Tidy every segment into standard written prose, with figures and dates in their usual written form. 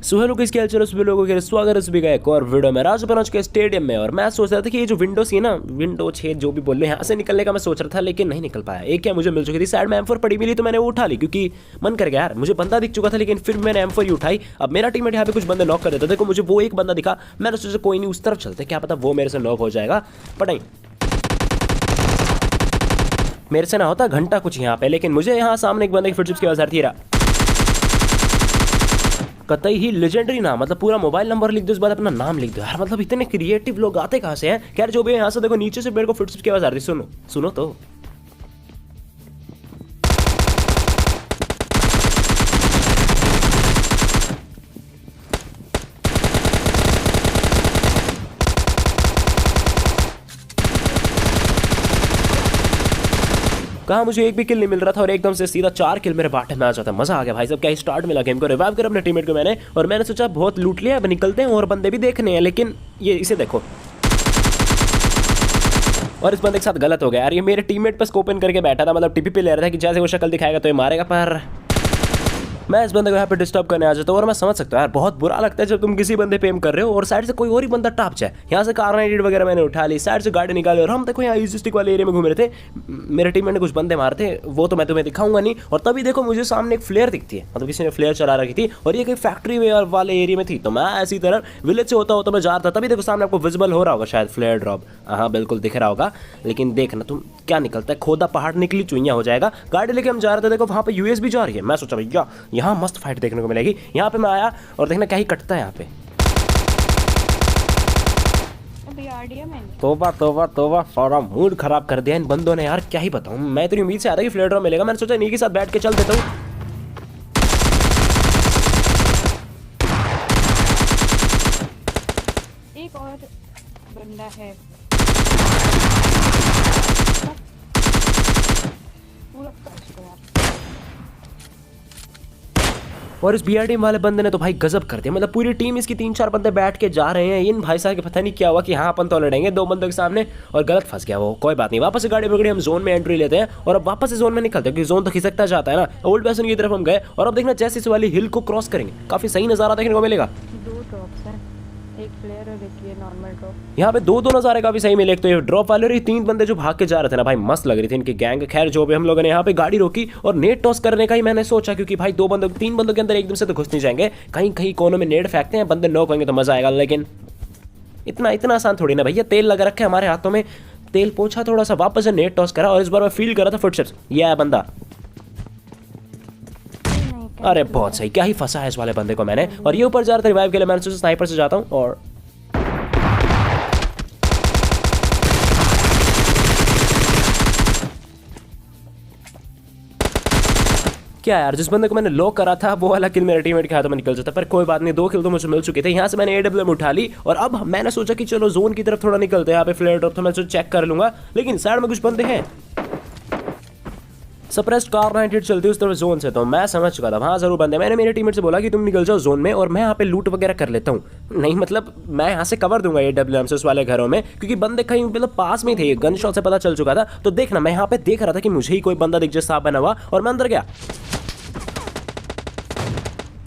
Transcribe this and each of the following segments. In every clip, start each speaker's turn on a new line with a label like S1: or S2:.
S1: सुहेलो किसके चलो सभी लोगों के स्वागत है सभी का एक और वीडियो में राजपनाज के स्टेडियम में। और मैं सोच रहा था कि ये जो विंडो सी है ना, विंडो छेद जो भी बोल रहे हैं, यहाँ से निकलने का मैं सोच रहा था लेकिन नहीं निकल पाया। एक क्या मुझे मिल चुकी थी, साइड में M4 पड़ी मिली तो मैंने वो उठा ली क्योंकि मन कर गया यार, मुझे बंदा दिख चुका था लेकिन फिर मैंने M4 ही उठाई। अब मेरा टीममेट यहाँ पे कुछ बंदे नॉक कर देता, देखो मुझे वो एक बंदा दिखा, मैंने सोचा कोई नहीं उस तरफ चलते, क्या पता वो मेरे से नॉक हो जाएगा। पर नहीं, मेरे से ना होता घंटा कुछ यहाँ पे, लेकिन मुझे यहाँ सामने एक बंदे की फुटस्टेप्स की आवाज़ आ रही है। कतई ही लेजेंडरी नाम, मतलब पूरा मोबाइल नंबर लिख दो, उसके बाद अपना नाम लिख दो यार। मतलब इतने क्रिएटिव लोग आते कहाँ से हैं? खैर जो भी है, यहाँ से देखो नीचे से मेरे को फुटस्टेप्स की आवाज़ आ रही है, सुनो सुनो तो। कहा मुझे एक भी किल नहीं मिल रहा था और एकदम से सीधा 4 किल मेरे बाटे में आ जाता। मजा आ गया भाई साहब, क्या स्टार्ट मिला गेम को। रिवाइव कर अपने टीममेट को मैंने, और मैंने सोचा बहुत लूट लिया, अब निकलते हैं और बंदे भी देखने हैं। लेकिन ये इसे देखो, और इस बंदे के साथ गलत हो गया यार। ये मेरे टीममेट पर स्कोप इन करके बैठा था, मतलब टीपी पे ले रहा था कि जैसे वो शक्ल दिखाएगा तो ये मारेगा, पर मैं इस बंदे को यहाँ पे डिस्टर्ब करने आ जाता हूँ। और मैं समझ सकता हूँ यार, बहुत बुरा लगता है जब तुम किसी बंदे पे एम कर रहे हो और साइड से कोई और ही बंदा टाप जाए। यहाँ से कार वगैरह मैंने उठा ली, साइड से गाड़ी निकाली, और हम देखो यहाँ इजी स्टिक वाले एरिया में घूम रहे थे। मेरे टीम में कुछ बंदे मारते, वो तो मैं तुम्हें दिखाऊंगा नहीं। और तभी देखो मुझे सामने एक फ्लेयर दिखती है, मतलब किसी ने फ्लेयर चला रखी थी और ये कहीं फैक्ट्री वाले एरिया में थी। तो मैं ऐसी तरह विलेज से होता मैं जा रहा था, तभी देखो सामने आपको विजिबल हो रहा होगा शायद फ्लेयर ड्रॉप। हाँ बिल्कुल दिख रहा होगा, लेकिन देखना तुम क्या निकलता है। खोदा पहाड़ निकली चुईया हो जाएगा। गाड़ी लेके हम जा रहे थे, देखो वहाँ पे यूएस भी जा रही है। मैं सोचा भैया यहाँ मस्त फाइट देखने को मिलेगी। यहाँ पे मैं आया और देखना क्या ही कटता है यहाँ पे। तोबा तोबा तोबा, सारा मूड खराब कर दिया इन बंदों ने यार, क्या ही बताऊं। मैं इतनी उम्मीद से आया था कि फ्लेयर ड्रॉप मिलेगा, मैंने सोचा इन्हीं के साथ बैठ के चल देता हूँ।
S2: एक और बंदा है पूरा
S1: और इस बीआर टीम वाले बंदे ने तो भाई गजब कर दिया, मतलब पूरी टीम इसकी 3-4 बंदे बैठ के जा रहे हैं। इन भाई साहब के पता नहीं क्या हुआ कि हाँ अपन तो लड़ेंगे 2 बंदों के सामने, और गलत फंस गया वो। कोई बात नहीं, वापस से गाड़ी पकड़ी, हम जोन में एंट्री लेते हैं और अब वापस से जोन में निकलते हैं क्योंकि जोन तो खिसकता जाता है ना। ओल्ड पैसन की तरफ हम गए और अब देखना जैसे इस वाली हिल को क्रॉस करेंगे काफी सही नजारा देखने को मिलेगा।
S2: 2 ड्रॉप्स हैं, एक फ्लेयर और एक ये नॉर्मल ड्रॉप।
S1: यहाँ पे दो नजारे काफी सही मिले। एक तो ये ड्रॉप वाले और ये 3 बंदे जो भाग के जा रहे थे ना भाई, मस्त लग रही थी इनकी गैंग। खैर जो भी, हम लोगों ने यहाँ पे गाड़ी रोकी और नेट टॉस करने का ही मैंने सोचा, क्योंकि भाई 3 बंदों के अंदर एकदम से तो घुस नहीं जाएंगे, कहीं कहीं कोनों में नेट फेंकते हैं, बंदे नॉक होंगे तो मजा आएगा। लेकिन इतना आसान थोड़ी ना भैया, तेल लगा रखे हमारे हाथों में, तेल पोछा थोड़ा सा, वापस से नेट टॉस करा और इस बार मैं फील करा था फुटस्टेप्स। ये है बंदा, अरे बहुत सही, क्या ही फंसा है इस वाले बंदे को मैंने। और ये ऊपर जा रहा था रिवाइव के लिए, मैंने सोचा स्नाइपर से जाता हूँ। और क्या यार, जिस बंदे को मैंने लॉक करा था वो वाला किल मेरे टीममेट के हाथों में निकल जाता, पर कोई बात नहीं, 2 किल तो मुझे मिल चुके थे। यहाँ से मैंने AWM उठा ली और अब मैंने सोचा कि चलो जोन की तरफ थोड़ा निकलते हैं। यहाँ पे फ्लेयर ड्रॉप तो मैं चेक कर लूंगा, लेकिन साइड में कुछ बंदे हैं। सप्रेस्ड कार 98 चलती है उस तरफ जोन से, तो मैं समझ चुका था वहाँ जरूर बंदे। मैंने मेरे टीममेट से बोला कि तुम निकल जाओ जोन में और मैं यहाँ पे लूट वगैरह कर लेता हूँ। नहीं मतलब मैं यहाँ से कवर दूंगा AWM से उस वाले घरों में, क्योंकि बंदे कहीं मतलब पास में थे, गन शॉट से पता चल चुका था। तो देखना मैं यहाँ पे देख रहा था कि मुझे ही कोई बंदा दिख जाए साफ बना हुआ, और मैं अंदर गया।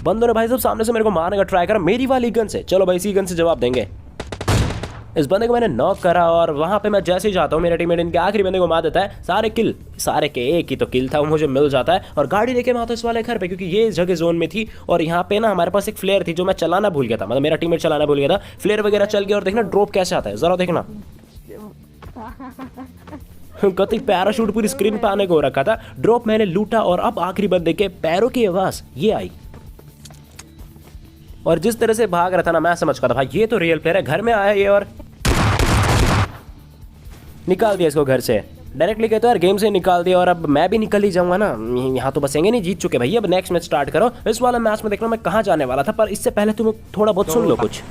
S1: बंदों ने भाई साहब सामने से मेरे को मारने का ट्राई करा मेरी वाली गन से। चलो भाई इसी गन से जवाब देंगे। इस बंदे को मैंने नॉक करा और वहां पे मैं जैसे ही जाता हूँ मेरा टीममेट इनके आखिरी बंदे को मार देता है। सारे के एक ही तो किल था, वो मुझे मिल जाता है। और गाड़ी लेके मैं आता इस वाले घर पे, क्योंकि ये जगह जोन में थी और यहाँ पे ना हमारे पास एक फ्लेयर थी जो मैं चलाना भूल गया था, मतलब मेरा टीममेट चलाना भूल गया था। फ्लेयर वगैरह चल गया और देखना ड्रॉप कैसे आता है, जरा देखना। कति पैराशूट पूरी स्क्रीन पे आने को रखा था। ड्रॉप मैंने लूटा और अब आखिरी बंदे के पैरों की आवाज ये आई, और जिस तरह से भाग रहा था ना, मैं समझ गया था भाई ये तो रियल प्लेयर है। घर में आया ये और निकाल दिया इसको घर से, डायरेक्टली कहते यार गेम से निकाल दिया। और अब मैं भी निकल ही जाऊंगा ना, यहाँ तो बसेंगे नहीं, जीत चुके भाई। अब नेक्स्ट मैच स्टार्ट करो। इस वाला मैच में देखना मैं कहाँ जाने वाला था, पर इससे पहले तुम थोड़ा बहुत सुन लो कुछ।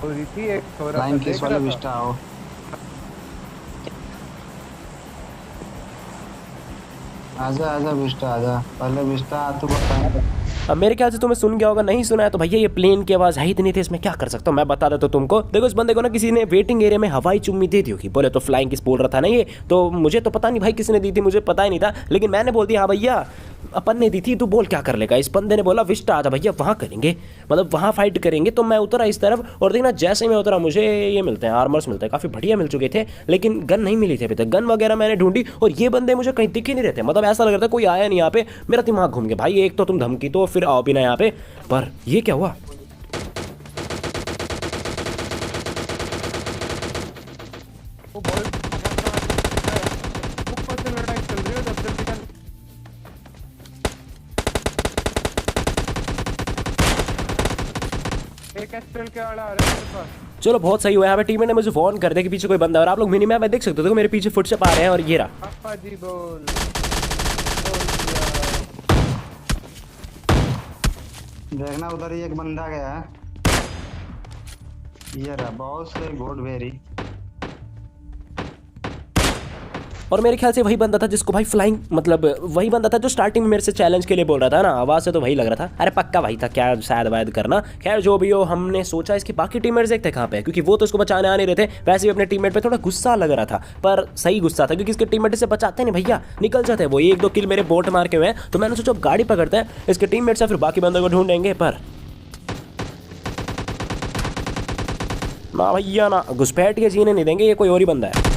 S3: आजा बिस्टा आजा, पहले बिस्टा तू बता।
S1: अब मेरे ख्याल से तुम्हें सुन गया होगा, नहीं सुना है तो भैया ये प्लेन की आवाज है इतनी थी, इसमें क्या कर सकता हूँ मैं बता देता हूँ तुमको। देखो इस बंदे को ना किसी ने वेटिंग एरिया में हवाई चुम्मी दे दी होगी, बोले तो फ्लाइंग किस बोल रहा था ना ये, तो मुझे तो पता नहीं भाई किसने दी थी, मुझे पता ही नहीं था, लेकिन मैंने बोल दिया हाँ भैया अपन ने दी थी, तू बोल क्या कर लेगा। इस बंदे ने बोला विस्टा आजा भैया, वहाँ करेंगे, मतलब वहाँ फाइट करेंगे। तो मैं उतरा इस तरफ और देखना जैसे ही मैं उतरा मुझे ये मिलते हैं, आर्मर्स मिलते हैं, काफ़ी बढ़िया मिल चुके थे, लेकिन गन नहीं मिली थी अभी तक। गन वगैरह मैंने ढूंढी और ये बंदे मुझे कहीं दिख ही नहीं रहते, मतलब ऐसा लग रहा था कोई आया नहीं यहाँ पे। मेरा दिमाग घूम गया भाई, एक तो तुम धमकी तो फिर आओ भी ना यहाँ पे, पर ये क्या हुआ।
S2: वो बहुत ऊपर से लड़ाई चल रही है उधर जल्दी कर। एक एस्ट्रल के वाला आ रहा है मेरे पास।
S1: चलो बहुत सही हुआ, यहाँ पे टीम ने मुझे फोन कर दिया कि पीछे कोई बंदा है। और आप लोग मिनी मैप में देख सकते हो, देखो मेरे पीछे फुटस्टेप आ रहे हैं और ये रहा।
S2: पापा जी बोल
S3: देखना उधर ही एक बंदा गया है, ये रहा, बहुत सही, गुड वेरी।
S1: और मेरे ख्याल से वही बंदा था जिसको भाई फ्लाइंग, मतलब वही बंदा था जो स्टार्टिंग में मेरे से चैलेंज के लिए बोल रहा था ना, आवाज़ से तो वही लग रहा था। अरे पक्का वही था, क्या शायद वायद करना। खैर जो भी हो, हमने सोचा इसके बाकी टीममेट्स देखते कहाँ पे, क्योंकि वो तो इसको बचाने आ नहीं रहे थे। वैसे भी अपने टीममेट पे थोड़ा गुस्सा लग रहा था, पर सही गुस्सा था, क्योंकि इसके टीममेट से बचाते नहीं भैया, निकल जाते हैं वो। 1-2 किल मेरे बोट मार के हुए हैं, तो मैंने सोचा अब गाड़ी पकड़ते हैं, इसके टीममेट से फिर बाकी बंदों को ढूंढेंगे। पर ना भैया ना, घुसपैठ के जीने नहीं देंगे, ये कोई और ही बंदा है।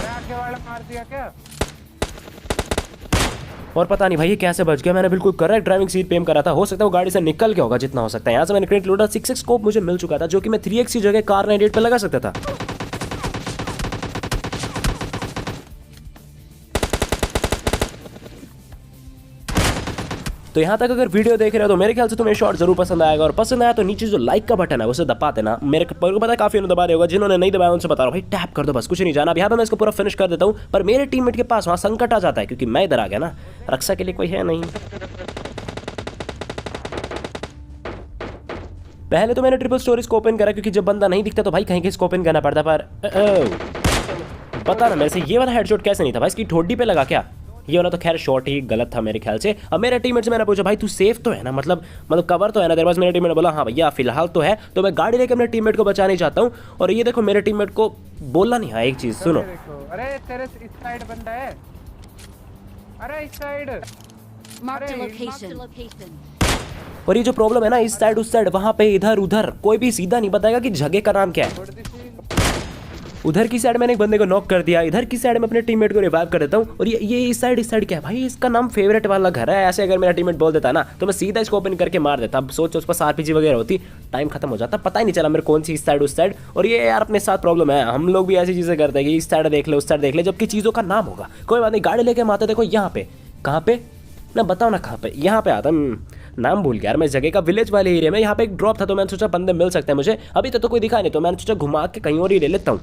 S2: आगे वाला मार दिया क्या?
S1: और पता नहीं भाई ये कैसे बच गया, मैंने बिल्कुल करेक्ट ड्राइविंग सीट पे एम करा था। हो सकता है वो गाड़ी से निकल गया होगा जितना हो सकता है। यहाँ से मैंने क्रेट लोडा 6x स्कोप मुझे मिल चुका था, जो कि मैं 3x की जगह कार 98 पे लगा सकता था। तो यहाँ तक अगर वीडियो देख रहे हो तो मेरे ख्याल से तुम्हें शॉर्ट जरूर पसंद आएगा, और पसंद आया तो नीचे जो लाइक का बटन है उसे दबा देना। मेरे को पता है काफी दबा रहे होगा, जिन्होंने नहीं दबाया उनसे बता रहा हूँ भाई टैप कर दो, बस कुछ नहीं जाना। अब यहाँ पे मैं इसको पूरा फिनिश कर देता हूँ, पर मेरे टीममेट के पास वहाँ संकट आ जाता है, क्योंकि मैं इधर आ गया ना, रक्षा के लिए कोई है नहीं। पहले तो मैंने ट्रिपल स्टोरेज को ओपन करा, क्योंकि जब बंदा नहीं दिखता तो भाई कहीं इसको ओपन करना पड़ता। पर पता ना मेरे से ये वाला हेडशॉट कैसे नहीं था भाई, इसकी ठोडी पे लगा क्या। ये वाला तो खैर शॉट ही गलत था मेरे ख्याल से। अब मेरे टीममेट से मैंने पूछा भाई तू सेफ तो है ना, मतलब कवर तो है ना तेरे पास। मेरे टीममेट ने बोला हाँ भैया फिलहाल तो है। तो मैं गाड़ी लेकर अपने टीममेट को बचाने चाहता हूँ। और ये देखो मेरे टीममेट को बोलना नहीं है एक चीज सुनो।
S2: अरे तेरे इस साइड बंदा है, अरे इस साइड।
S4: Marked a location.
S1: और ये जो प्रॉब्लम है ना, इस साइड उस साइड, वहां पे इधर उधर, कोई भी सीधा नहीं बताएगा कि जगह का नाम क्या है। उधर की साइड मैंने एक बंदे को नॉक कर दिया, इधर की साइड में अपने टीममेट को रिवाइव कर देता हूँ। और ये इस साइड क्या है भाई, इसका नाम फेवरेट वाला घर है। ऐसे अगर मेरा टीममेट बोल देता ना तो मैं सीधा इसको ओपन करके मार देता। अब सोचो उस पर आरपीजी वगैरह होती, टाइम खत्म हो जाता, पता ही नहीं चला मेरे कौन सी इस साइड उस साइड। और ये यार अपने साथ प्रॉब्लम है, हम लोग भी ऐसी चीजें करते हैं कि इस साइड देख ले उस साइड देख ले, जबकि चीजों का नाम होगा। कोई बात नहीं, गाड़ी लेके हम आते। देखो यहाँ पे, कहाँ पे ना बताओ ना कहाँ पे, यहाँ पे आता। नाम भूल गया यार मैं जगह का, विलेज वाले एरिया में। यहाँ पे एक ड्रॉप था तो मैंने सोचा बंदे मिल सकते हैं मुझे। अभी तक तो कोई दिखा नहीं, तो मैंने सोचा घुमा के कहीं और ही ले लेता हूँ।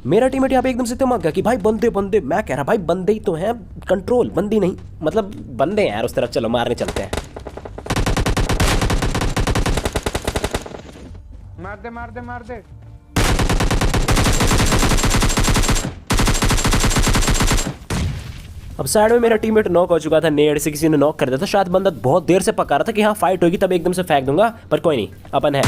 S1: मेरा टीममेट यहाँ पे एकदम से चमक गया कि भाई बंदे बंदे, मैं कह रहा भाई बंदे ही तो हैं, कंट्रोल बंदी नहीं, मतलब बंदे हैं यार उस तरफ। चलो मारने चलते हैं।
S2: मार दे।
S1: अब साइड में मेरा टीममेट नॉक हो चुका था, नेड से किसी ने नॉक कर दिया था। शायद बंदा बहुत देर से पका रहा था कि हाँ फाइट होगी, तब एकदम से फेंक दूंगा, पर कोई नहीं, अपन है।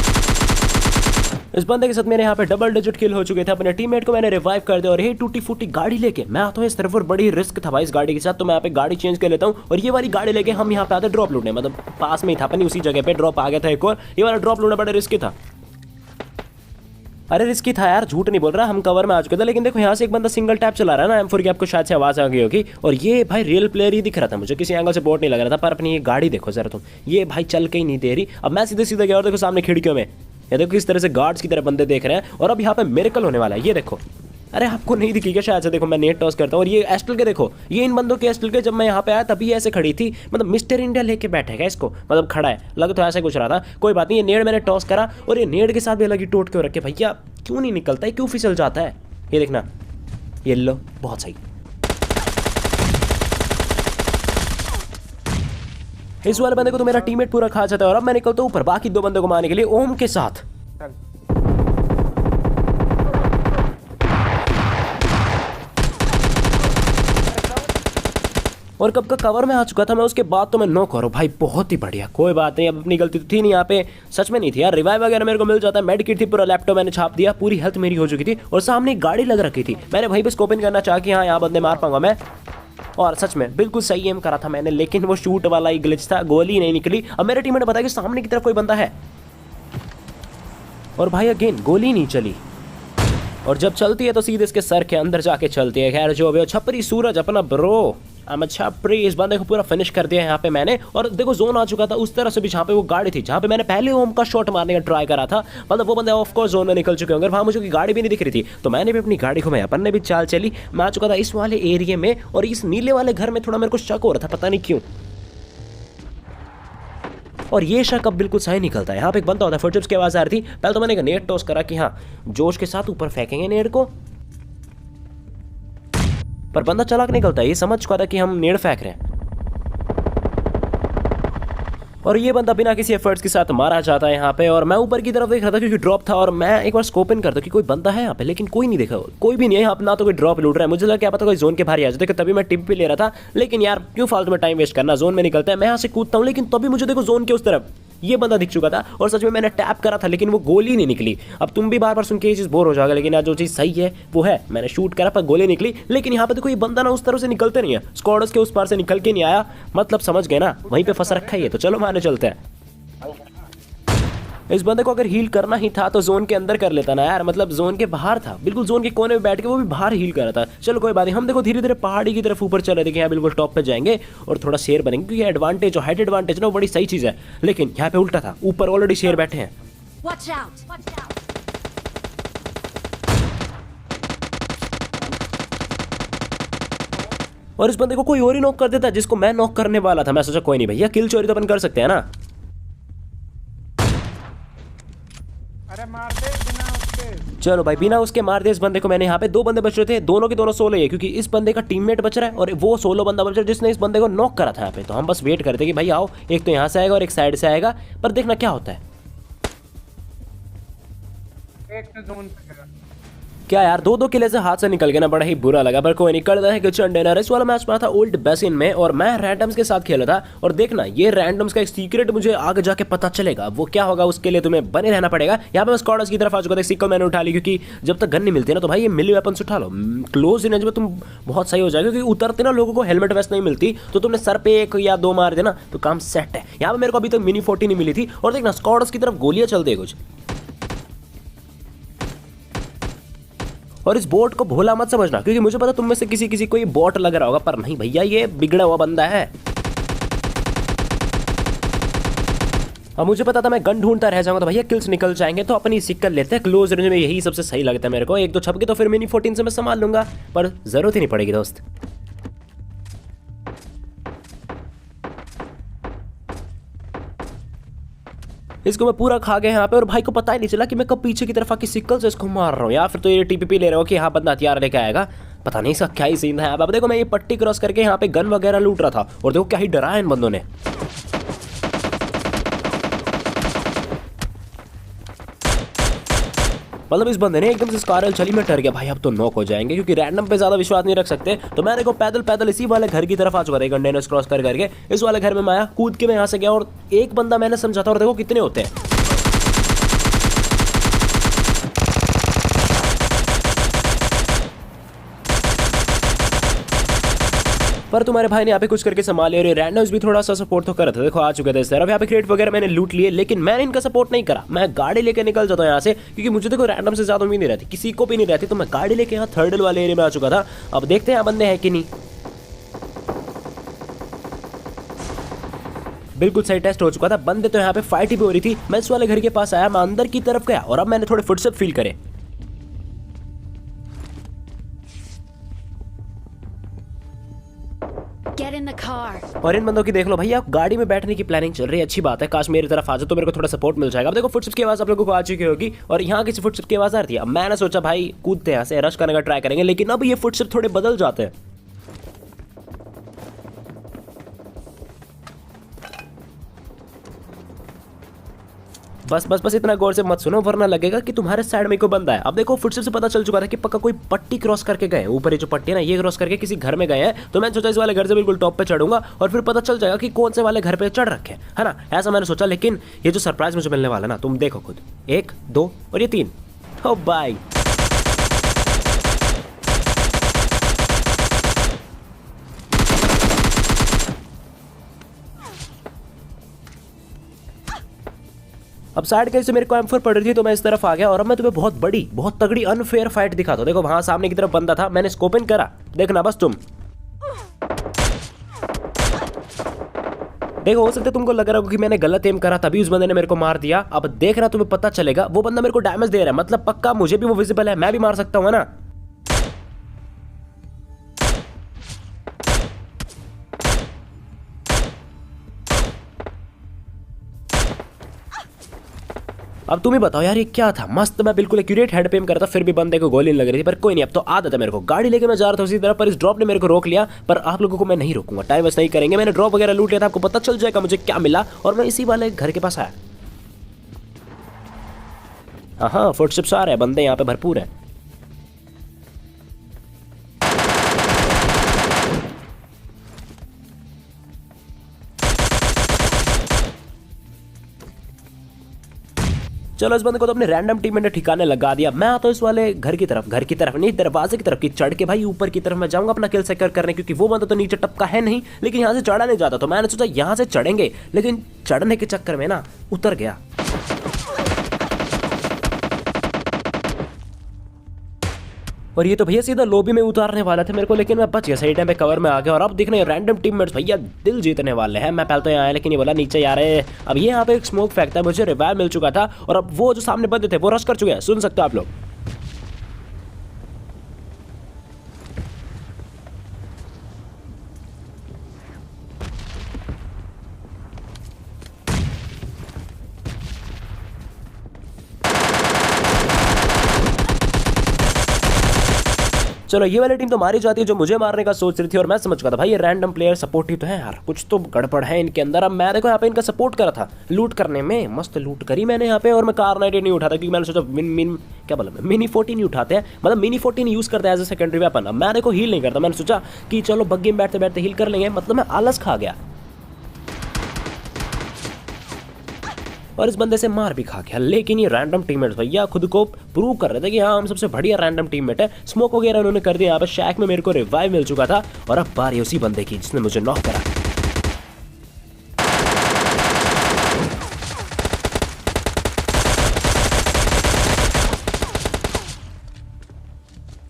S1: इस बंदे के साथ मेरे यहाँ पे डबल डिजिट किल हो चुके थे। अपने टीममेट को मैंने रिवाइव कर दिया और ये टूटी फूटी गाड़ी लेके मैं आता हूँ इस तरफ। और बड़ी रिस्क था भाई इस गाड़ी के साथ, तो मैं यहाँ पे गाड़ी चेंज कर लेता हूँ और ये वाली गाड़ी लेके हम यहाँ पे आते ड्रॉप लूटने। मतलब पास में ही था अपनी, उसी जगह पे ड्रॉप आ गया था एक और। ये वाला ड्रॉप लूटना बड़ा रिस्की था। अरे रिस्की था यार, झूठ नहीं बोल रहा, हम कवर में आ चुके थे। लेकिन देखो यहाँ से एक बंदा सिंगल टैप चला रहा है ना M4 की, आपको शायद से आवाज़ आ गई होगी। और ये भाई रियल प्लेयर ही दिख रहा था मुझे, किसी एंगल से बोट नहीं लग रहा था। पर अपनी ये गाड़ी देखो जरा तुम, ये भाई चल के ही नहीं दे रही। अब मैं सीधे सीधे गया और देखो सामने खिड़कियों में, ये देखो इस तरह से गार्ड्स की तरह बंदे देख रहे हैं। और अब यहाँ पे मिरेकल होने वाला है, ये देखो। अरे आपको नहीं दिखी क्या शायद से, देखो मैं नेट टॉस करता हूँ। और ये एस्टल के देखो, ये इन बंदों के एस्टल के, जब मैं यहाँ पे आया तभी ऐसे खड़ी थी। मतलब मिस्टर इंडिया लेके बैठेगा इसको, मतलब खड़ा है, लग तो ऐसे कुछ रहा था। कोई बात नहीं, ये नेड मैंने टॉस करा और ये नेड के साथ भी अलग ही टोट क्यों रखे भैया, क्यों नहीं निकलता है, क्यों फिसल जाता है। ये देखना, ये लो, बहुत सही। इस वाले बंदे को तो मेरा टीममेट पूरा खा जाता है। और अब मैं निकलता हूँ ऊपर बाकी दो बंदों को मारने के लिए ओम के साथ। और कब का कवर में आ चुका था मैं, उसके बाद तो मैं नो करो भाई। बहुत ही बढ़िया, कोई बात नहीं, अब अपनी गलती तो थी नहीं यहाँ पे, सच में नहीं थी यार। रिवाइव वगैरह मेरे को मिल जाता है, मेड किट थी, पूरा लैपटॉप मैंने छाप दिया, पूरी हेल्थ मेरी हो चुकी थी और सामने एक गाड़ी लग रखी थी। मैंने वहीं पे स्कोपिंग करना चाहा कि हाँ यहाँ बंदे मार पाऊंगा मैं, और सच में बिल्कुल सही एम करा था मैंने, लेकिन वो शूट वाला ही ग्लिच था, गोली नहीं निकली। अब मेरे टीम ने बताया कि सामने की तरफ कोई बंदा है, और भाई अगेन गोली नहीं चली, और जब चलती है तो सीधे इसके सर के अंदर जाके चलती है। खैर जो भी हो, छपरी सूरज अपना ब्रो, छपरी, इस बंदे को पूरा फिनिश कर दिया यहाँ पे मैंने। और देखो जोन आ चुका था उस तरह से भी जहाँ पे वो गाड़ी थी, जहाँ पे मैंने पहले ओम का शॉट मारने का ट्राई करा था, मतलब वो बंदे ऑफ कोर्स जोन में निकल चुके होंगे, वहाँ मुझे कोई गाड़ी भी नहीं दिख रही थी, तो मैंने भी अपनी गाड़ी घुमाई, अपन ने भी चाल चली। मैं आ चुका था इस वाले एरिया में, और इस नीले वाले घर में थोड़ा मेरे को शक हो रहा था, पता नहीं क्यों, और ये शक अब बिल्कुल सही निकलता है। यहाँ पे एक बंदा होता है, फुटस्टेप्स की आवाज आ रही थी, पहले तो मैंने एक नेट टॉस करा कि हाँ जोश के साथ ऊपर फेंकेंगे नेट को, पर बंदा चालाक निकलता है, ये समझ चुका था कि हम नेट फेंक रहे हैं, और ये बंदा बिना किसी एफर्ट्स के साथ मारा जाता है यहाँ पे। और मैं ऊपर की तरफ देख रहा था क्योंकि ड्रॉप था, और मैं एक बार स्कोप इन करता कि कोई बंदा है यहाँ पे, लेकिन कोई नहीं देखा, कोई भी नहीं है यहाँ पे, ना तो कोई ड्रॉप लूट रहा है। मुझे लगा क्या पता कोई जोन के बाहर आ जाते, तभी मैं टिप भी ले रहा था, लेकिन यार क्यों फालतू में टाइम वेस्ट करना, जोन में निकलता है, मैं यहाँ से कूदता हूँ, लेकिन तभी मुझे देखो जोन के उस तरफ ये बंदा दिख चुका था, और सच में मैंने टैप करा था, लेकिन वो गोली नहीं निकली। अब तुम भी बार बार सुन के ये चीज़ बोर हो जाओगे, लेकिन आज जो चीज़ सही है वो है, मैंने शूट करा पर गोली निकली, लेकिन यहाँ पे देखो ये बंदा ना उस तरह से निकलते नहीं है, स्क्वाड्स के उस पार से निकल के नहीं आया, मतलब समझ गए ना, वहीं पे फंसा रखा ही है। तो चलो मारने चलते हैं। इस बंदे को अगर हील करना ही था तो जोन के अंदर कर लेता ना यार, मतलब जोन के बाहर था, बिल्कुल जोन के कोने में बैठ के वो भी बाहर हील कर रहा था। चलो कोई बात नहीं, हम देखो धीरे धीरे पहाड़ी की तरफ ऊपर चल रहे थे कि यहाँ बिल्कुल टॉप पे जाएंगे और थोड़ा शेर बनेंगे, क्योंकि एडवांटेज और हाइट एडवांटेज ना वो बड़ी सही चीज़ है, लेकिन यहाँ पे उल्टा था, ऊपर ऑलरेडी शेर बैठे हैं।
S4: Watch out! Watch out!
S1: और इस बंदे को कोई और ही नॉक कर देता जिसको मैं नॉक करने वाला था। मैं सोचा कोई नहीं भैया, किल चोरी तो अपन कर सकते हैं ना।
S2: अरे मार दे बिना उसके।
S1: चलो भाई बिना उसके मार दे इस बंदे को मैंने। यहाँ पे दो बंदे बच रहे थे, दोनों के दोनों सोलो है, क्योंकि इस बंदे का टीममेट बच रहा है और वो सोलो बंदा बच रहा है जिसने इस बंदे को नॉक करा था यहाँ पे। तो हम बस वेट करते कि भाई आओ, एक तो यहाँ से आएगा और एक साइड से आएगा, पर देखना क्या होता है।
S2: एक तो जोन पे गया।
S1: क्या यार, दो किले से हाथ से निकल गया ना, बड़ा ही बुरा लगा, पर कोई निकलता है किचन डिनर। इस वाला मैच में था ओल्ड बेसिन में और मैं रैंडम्स के साथ खेला था। और देखना ये रैंडम्स का एक सीक्रेट मुझे आगे जाके पता चलेगा, वो क्या होगा उसके लिए तुम्हें बने रहना पड़ेगा। यहाँ पे मैं स्क्वाड्स की तरफ आ चुका था, सिक्कल मैंने उठा ली, क्योंकि जब तक गन नहीं मिलती ना तो भाई ये मिली वेपन्स उठा लो, क्लोज रेंज में तुम बहुत सही हो जाएगा, क्योंकि उतरते ना लोगों को हेलमेट वेस्ट नहीं मिलती, तो तुमने सर पे एक या दो मार देना तो काम सेट है। यहाँ पे मेरे को अभी तक मिनी 40 नहीं मिली थी। और देखना स्क्वाड्स की तरफ गोलियां चलती है कुछ, और इस बोट को भोला मत समझना, क्योंकि मुझे पता तुम में से किसी को ये बॉट लग रहा होगा, पर नहीं भैया ये बिगड़ा हुआ बंदा है। अब मुझे पता था मैं गन ढूंढता रह जाऊंगा तो भैया किल्स निकल जाएंगे, तो अपनी सिक्कल लेते हैं क्लोज रेंज में, यही सबसे सही लगता है मेरे को। एक दो छपके तो फिर मिनी 14 से मैं संभाल लूंगा, पर जरूरत ही नहीं पड़ेगी दोस्त। इसको मैं पूरा खा गया यहाँ पे, और भाई को पता ही नहीं चला कि मैं कब पीछे की तरफ आके सिक्कल से इसको मार रहा हूँ, या फिर तो ये टीपीपी ले रहा हूँ कि हाँ बंदा हथियार लेके आएगा, पता नहीं इसका क्या ही सीन है। अब देखो मैं ये पट्टी क्रॉस करके यहाँ पे गन वगैरह लूट रहा था, और देखो क्या ही डरा है इन बंदों ने। मतलब इस बंदे ने एकदम से स्कारल चली, मैं डर गया भाई अब तो नॉक हो जाएंगे, क्योंकि रैंडम पे ज्यादा विश्वास नहीं रख सकते। तो मैं देखो पैदल इसी वाले घर की तरफ आ चुका था, कंटेनर्स क्रॉस करके इस वाले घर में मैं आया, कूद के मैं यहाँ से गया, और एक बंदा मैंने समझा था, और देखो कितने होते हैं। पर तुम्हारे भाई ने यहाँ पे कुछ करके संभाले, और ये रैंडम्स भी थोड़ा सा सपोर्ट तो कर रहा था। देखो आ चुके थे इस तरफ, यहाँ पे क्रेट वगैरह मैंने लूट लिए, लेकिन मैंने इनका सपोर्ट नहीं करा। मैं गाड़ी लेके निकल जाता हूँ यहाँ से, क्योंकि मुझे देखो रैंडम से ज्यादा उम्मीद नहीं रहती, किसी को भी नहीं रहती, तो मैं गाड़ी लेके यहाँ थर्ड वाले एरिया में आ चुका था। अब देखते हैं यहाँ बंदे हैं कि नहीं। बिल्कुल सही टेस्ट हो चुका था, बंदे तो यहाँ पे फाइट ही भी हो रही थी। मैं इस वाले घर के पास आया, मैं अंदर की तरफ गया, और अब मैंने थोड़े फुटस्टेप फील करे।
S4: Get in the car.
S1: और इन बंदों की देख लो भैया, गाड़ी में बैठने की प्लानिंग चल रही है, अच्छी बात है। काश मेरी तरफ आ जाए तो मेरे को थोड़ा सपोर्ट मिल जाएगा। अब देखो फुटस्टेप की आवाज आप लोगों को आ चुकी होगी, और यहाँ किसी फुटस्टेप की आवाज आ रही है। अब मैंने सोचा भाई कूदते यहाँ से रश करने का ट्राई करेंगे, लेकिन अब ये फुटस्टेप थोड़े बदल जाते हैं। बस बस बस इतना गौर से मत सुनो वरना लगेगा कि तुम्हारे साइड में कोई बंदा है। अब देखो फुटस्टेप से पता चल चुका था कि पक्का कोई पट्टी क्रॉस करके गए, ऊपर ये जो पट्टी है ना ये क्रॉस करके किसी घर में गए हैं। तो मैंने सोचा इस वाले घर से बिल्कुल टॉप पे चढ़ूंगा और फिर पता चल जाएगा कि कौन से वाले घर पे चढ़ रखे है ना, ऐसा मैंने सोचा। लेकिन ये जो सरप्राइज मुझे मिलने वाला ना तुम देखो खुद, 1 2 और ये 3। ओ भाई अब साइड कहीं से मेरे को M4 पड़ रही थी तो मैं इस तरफ आ गया और अब मैं तुम्हें बहुत बड़ी बहुत तगड़ी अनफेयर फाइट दिखाता हूं। देखो वहां सामने की तरफ बंदा था, मैंने स्कोप इन करा, देखना बस तुम देखो। हो सकता है तुमको लग रहा होगा कि मैंने गलत एम करा तभी उस बंदे ने मेरे को मार दिया। अब देखना तुम्हें पता चलेगा, वो बंदा मेरे को डैमेज दे रहा है, मतलब पक्का मुझे भी वो विजिबल है, मैं भी मार सकता हूं, है ना। अब तुम ही बताओ यार ये क्या था। मस्त मैं बिल्कुल एक्यूरेट हेड पेम करता फिर भी बंदे को गोली नहीं लग रही थी, पर कोई नहीं, अब तो आदत है मेरे को। गाड़ी लेके मैं जा रहा था उसी तरह, पर इस ड्रॉप ने मेरे को रोक लिया। पर आप लोगों को मैं नहीं रोकूंगा, टाइम वेस्ट नहीं करेंगे। मैंने ड्रॉप वगैरह लूट लिया था, आपको पता चल जाएगा मुझे क्या मिला। और मैं इसी वाले घर के पास आया। हाँ फुटस्टेप्स आ रहे हैं, बंदे यहाँ पे भरपूर है। चलो इस बंदे को तो अपने रैंडम टीम में ठिकाने लगा दिया। मैं आता हूँ इस वाले घर की तरफ नहीं, दरवाजे की तरफ की चढ़ के भाई ऊपर की तरफ मैं जाऊंगा अपना किल सेक्योर करने, क्योंकि वो बंदा तो नीचे टपका है नहीं, लेकिन यहाँ से चढ़ा नहीं जाता। तो मैंने सोचा यहाँ से चढ़ेंगे, लेकिन चढ़ने के चक्कर में ना उतर गया। और ये तो भैया सीधा लॉबी में उतारने वाला था मेरे को, लेकिन मैं बच गया, सही टाइम पे कवर में आ गया। और अब दिखने रैंडम टीममेट्स भैया दिल जीतने वाले हैं। मैं पहले तो यहाँ आया लेकिन ये बोला नीचे यार है। अब ये यहाँ पे एक स्मोक फेंकता है, मुझे रिवाइव मिल चुका था और अब वो जो सामने बंदे थे वो रश कर चुके हैं, सुन सकते हो आप लोग। चलो ये वाली टीम तो मारी जाती है जो मुझे मारने का सोच रही थी, और मैं समझ गया था भाई ये रैंडम प्लेयर सपोर्टिव तो है यार, कुछ तो गड़बड़ है इनके अंदर। अब मैं देखो यहाँ पे इनका सपोर्ट करा था लूट करने में, मस्त लूट करी मैंने यहाँ पे। और मैं कार-98 नहीं उठाता क्योंकि मैंने सोचा क्या बोला मिनी 40 नहीं उठाते हैं, मतलब मिनी 40 यूज करते हैं एज ए सेकेंडरी वेपन। अब मैं देखो हील नहीं करता, मैंने सोचा कि चलो बग्गी में बैठते बैठते हील कर लेंगे, मतलब मैं आलस खा गया और इस बंदे से मार भी खा गया। लेकिन ये रैंडम टीममेट्स भैया खुद को प्रूव कर रहे थे कि हाँ हम सबसे बढ़िया रैंडम टीममेट है। स्मोक वगैरह उन्होंने कर दिया, यहाँ पे शैक में मेरे को रिवाइव मिल चुका था और अब बारी उसी बंदे की जिसने मुझे नॉक करा।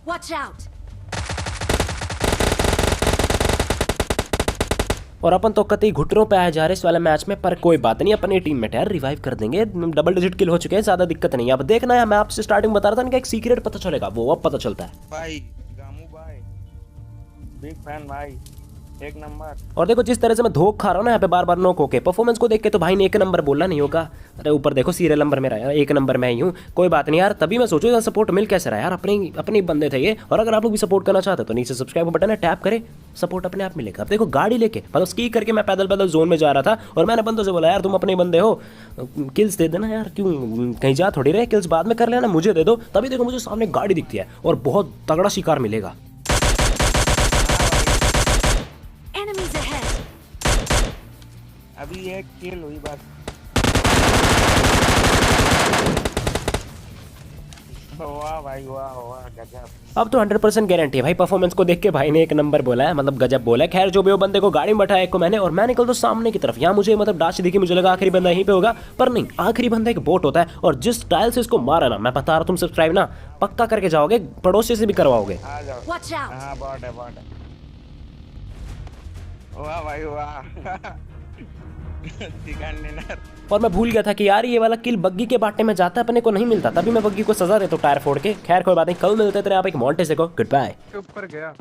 S4: Watch out!
S1: और अपन तो कतई घुटनों पे आए जा रहे इस वाले मैच में, पर कोई बात नहीं, अपने टीम में यार रिवाइव कर देंगे, डबल डिजिट किल हो चुके हैं, ज्यादा दिक्कत नहीं है। अब देखना है, मैं आपसे स्टार्टिंग बता रहा था ना कि एक सीक्रेट पता चलेगा, वो अब पता चलता है
S2: भाई। गामू भाई बिग फैन भाई, एक नंबर।
S1: और देखो जिस तरह से मैं धोख खा रहा हूँ ना यहाँ पे बार बार नोक होके, परफॉर्मेंस को देख के तो भाई ने 1 नंबर बोलना नहीं होगा। अरे ऊपर देखो सीरियल नंबर मेरा यार, 1 नंबर मैं ही हूँ। कोई बात नहीं यार, तभी मैं सोचूं सपोर्ट मिल कैसे रहा यार, अपने बंदे थे ये। और अगर आप लोग भी सपोर्ट करना चाहते हो तो नीचे सब्सक्राइब बटन है, टैप करें, सपोर्ट अपने आप मिलेगा। अब देखो गाड़ी लेके मतलब स्की करके मैं पैदल जोन में जा रहा था और मैंने बंदों से बोला यार तुम अपने बंदे हो, किल्स दे देना यार, क्यों कहीं जा थोड़ी रहे, किल्स बाद में कर लेना, मुझे दे दो। तभी देखो मुझे सामने गाड़ी दिखती है और बहुत तगड़ा शिकार मिलेगा।
S4: Enemies ahead!
S2: अभी एक किल हुई बस। वाह भाई वाह वाह गजब।
S1: अब तो 100% गारंटी है भाई, परफॉर्मेंस को देख के भाई ने 1 नंबर बोला है, मतलब गजब बोला है। खैर जो भी वो बंदे को गाड़ी में बैठाया एक को मैंने, और मैं निकल तो सामने की तरफ। यहाँ मुझे मतलब डाच दिखी, मुझे लगा आखिरी बंदा यहीं पे होगा, पर नहीं, आखिरी बंदा एक बोट होता है। और जिस स्टाइल से इसको मारा ना, मैं बता रहा तुम सब्सक्राइब ना पक्का करके जाओगे, पड़ोसी से भी करवाओगे।
S2: आ जाओ।
S4: Watch out!
S2: हाँ बॉट है बॉट है। वाह भाई वाह। Chicken dinner.
S1: और मैं भूल गया था कि यार ये वाला किल बग्गी के बाटे में जाता अपने को नहीं मिलता, तभी मैं बग्गी को सजा देता हूँ टायर फोड़ के। खैर कोई बात नहीं, कल मिलते तेरे आप एक मॉन्टे से को। Goodbye.
S2: ऊपर गया।